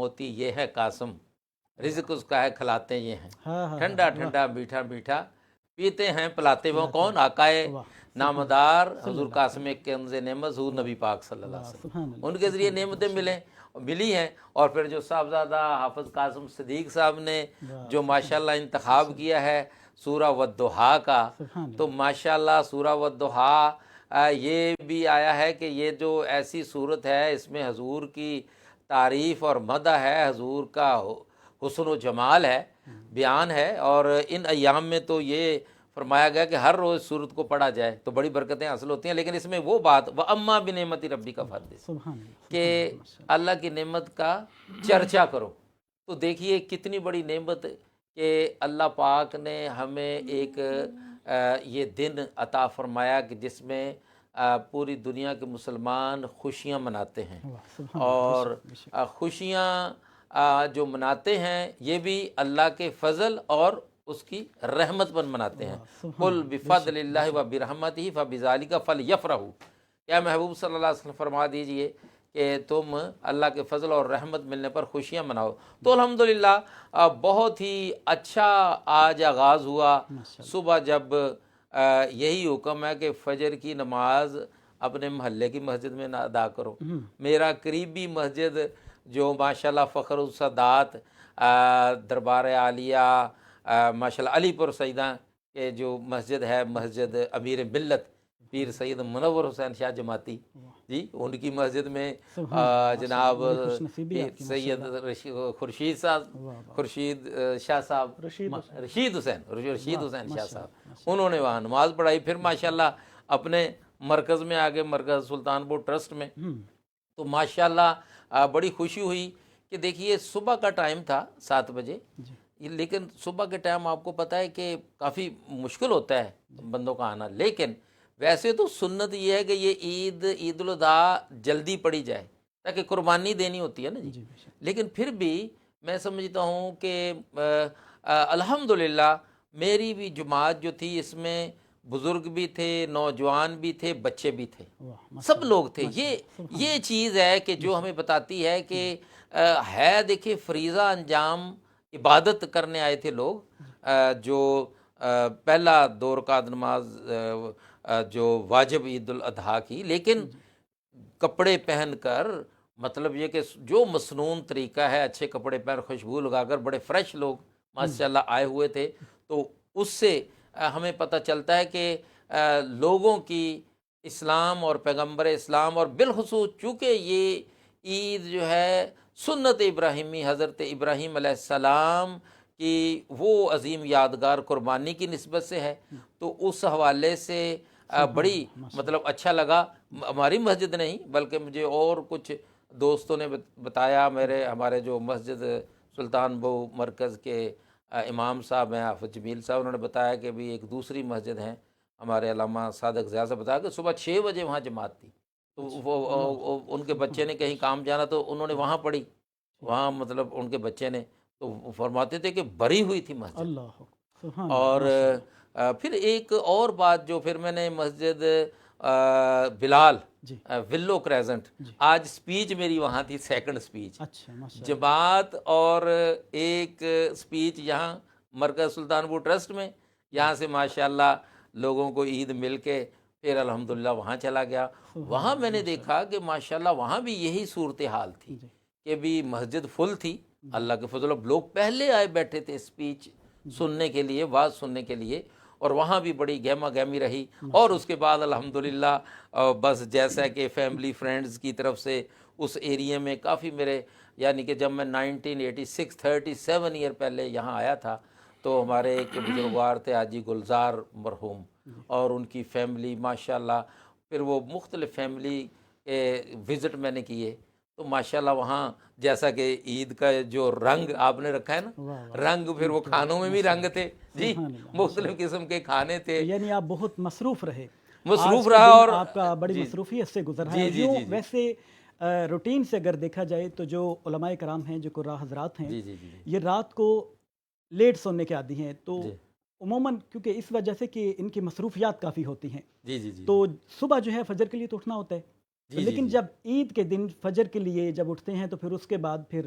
موتی یہ ہے قاسم، رزق اس کا ہے کھلاتے یہ ہیں، ہاں ہاں ٹھنڈا ہاں، ٹھنڈا میٹھا میٹھا پیتے ہیں پلاتے وہ پلاتے کون؟ ہیں، آقائے واہ نامدار صلی حضور اللہ قاسم علیہ کنز نعمت حضور نبی پاک صلی اللہ واہ، علیہ سبحان وسلم، اللہ ان کے ذریعے سبحان اللہ، نعمتیں ملی ہیں۔ اور پھر جو صاحبزادہ حافظ قاسم صدیق صاحب نے واہ جو سبحان ماشاءاللہ انتخاب کیا ہے سورہ والضحیٰ کا، سبحان تو اللہ، ماشاءاللہ سورہ والضحیٰ یہ بھی آیا ہے کہ یہ جو ایسی صورت ہے اس میں حضور کی تعریف اور مدح ہے، حضور کا حسن و جمال ہے، بیان ہے، اور ان ایام میں تو یہ فرمایا گیا کہ ہر روز سورت کو پڑھا جائے تو بڑی برکتیں حاصل ہوتی ہیں۔ لیکن اس میں وہ بات وَأَمَّا بِنِعْمَتِ رَبِّكَ فَحَدِّثْ، سبحان اللہ، کہ سبحان اللہ، ماشاء اللہ، اللہ کی نعمت کا چرچا کرو۔ تو دیکھیے کتنی بڑی نعمت کہ اللہ پاک نے ہمیں ایک یہ دن عطا فرمایا کہ جس میں پوری دنیا کے مسلمان خوشیاں مناتے ہیں، واہ سبحان اللہ، بے اور شک بے شک، خوشیاں جو مناتے ہیں یہ بھی اللہ کے فضل اور اس کی رحمت پر مناتے ہیں۔ واہ سبحان قُلْ اللہ، بے بِفَضْلِ شک بے اللَّهِ شک، وَبِرَحْمَتِهِ فَبِذَلِكَ فَلْيَفْرَحُوا، یا محبوب صلی اللہ علیہ وسلم فرما دیجئے کہ تم اللہ کے فضل اور رحمت ملنے پر خوشیاں مناؤ۔ تو الحمدللہ بہت ہی اچھا آج آغاز ہوا۔ ماشاء اللہ، صبح جب یہی حکم ہے کہ فجر کی نماز اپنے محلے کی مسجد میں نہ ادا کرو، میرا قریبی مسجد جو ماشاءاللہ فخر السادات دربار عالیہ ماشاءاللہ علی پور سیدہ کے جو مسجد ہے، مسجد امیر ملت پیر سید منور حسین شاہ جماعتی جی، ان کی مسجد میں سبحان اللہ، جناب بڑی خوش نصیبی پیر آپ کی، سید خورشید صاحب، واہ واہ، خورشید شاہ صاحب، رشید حسین، رشید حسین شاہ ماشاء صاحب، اللہ، انہوں نے وہاں نماز پڑھائی۔ پھر ماشاءاللہ اپنے مرکز میں آگے مرکز سلطان پور ٹرسٹ میں، تو ماشاءاللہ بڑی خوشی ہوئی کہ دیکھیے صبح کا ٹائم تھا 7 بجے، لیکن صبح کے ٹائم آپ کو پتہ ہے کہ کافی مشکل ہوتا ہے بندوں کا آنا، لیکن ویسے تو سنت یہ ہے کہ یہ عید الاضحیٰ جلدی پڑی جائے تاکہ قربانی دینی ہوتی ہے نا جی، بے شک، لیکن پھر بھی میں سمجھتا ہوں کہ الحمدللہ میری بھی جماعت جو تھی اس میں بزرگ بھی تھے، نوجوان بھی تھے، بچے بھی تھے، واہ سب لوگ تھے۔ یہ چیز ہے کہ جو ہمیں بتاتی ہے کہ ہے دیکھیں فریضہ انجام عبادت کرنے آئے تھے لوگ، جو پہلا 2 رکعت نماز جو واجب عید الاضحیٰ کی، لیکن کپڑے پہن کر، مطلب یہ کہ جو مسنون طریقہ ہے، اچھے کپڑے پہن خوشبو لگا کر بڑے فریش لوگ ماشاءاللہ آئے ہوئے تھے۔ تو اس سے ہمیں پتہ چلتا ہے کہ لوگوں کی اسلام اور پیغمبر اسلام، اور بالخصوص چونکہ یہ عید جو ہے سنت ابراہیمی حضرت ابراہیم علیہ السلام کی وہ عظیم یادگار قربانی کی نسبت سے ہے، تو اس حوالے سے بڑی مطلب اچھا لگا۔ ہماری مسجد نہیں بلکہ مجھے اور کچھ دوستوں نے بتایا، ہمارے جو مسجد سلطان بو مرکز کے امام صاحب ہیں حافظ جمیل صاحب، انہوں نے بتایا کہ بھی ایک دوسری مسجد ہیں ہمارے علامہ صادق ضیاء سے بتایا کہ صبح 6 بجے وہاں جماعت تھی، تو وہ ان کے بچے نے کہیں کام جانا تو انہوں نے وہاں پڑھی، وہاں مطلب ان کے بچے نے، تو وہ فرماتے تھے کہ بھری ہوئی تھی مسجد۔ اللہ سبحان اور اللہ، پھر ایک اور بات جو پھر میں نے مسجد بلال ولو کریزنٹ، آج سپیچ میری وہاں تھی، سیکنڈ سپیچ اچھا ماشاء جماعت، اور ایک سپیچ یہاں مرکز سلطان پور ٹرسٹ میں، یہاں سے ماشاءاللہ لوگوں کو عید مل کے پھر الحمدللہ وہاں چلا گیا۔ وہاں میں نے دیکھا کہ ماشاءاللہ وہاں بھی یہی صورتحال تھی کہ بھی مسجد فل تھی، اللہ کے فضل، لوگ پہلے آئے بیٹھے تھے اسپیچ سننے کے لیے، واز سننے کے لیے، اور وہاں بھی بڑی گہما گہمی رہی۔ اور اس کے بعد الحمدللہ بس جیسا کہ فیملی فرینڈز کی طرف سے اس ایریے میں کافی میرے، یعنی کہ جب میں 1986 37 ایئر پہلے یہاں آیا تھا، تو ہمارے ایک بزرگوار تھے حاجی گلزار مرحوم، اور ان کی فیملی ماشاءاللہ، پھر وہ مختلف فیملی وزٹ میں نے کیے، تو ماشاءاللہ وہاں جیسا کہ عید کا جو رنگ آپ نے رکھا ہے نا، رنگ، پھر وہ کھانوں میں بھی رنگ تھے جی، مختلف قسم کے کھانے تھے، یعنی آپ بہت مصروف رہے، مصروف رہا، اور آپ کا بڑی مصروفیت سے گزر رہا ہے۔ ویسے روٹین سے اگر دیکھا جائے تو جو علماء کرام ہیں، جو قراء حضرات ہیں، یہ رات کو لیٹ سونے کے عادی ہیں، تو عموماً کیونکہ اس وجہ سے کہ ان کی مصروفیات کافی ہوتی ہیں، تو صبح جو ہے فجر کے لیے تو اٹھنا ہوتا ہے، لیکن جب عید کے دن فجر کے لیے جب اٹھتے ہیں تو پھر اس کے بعد پھر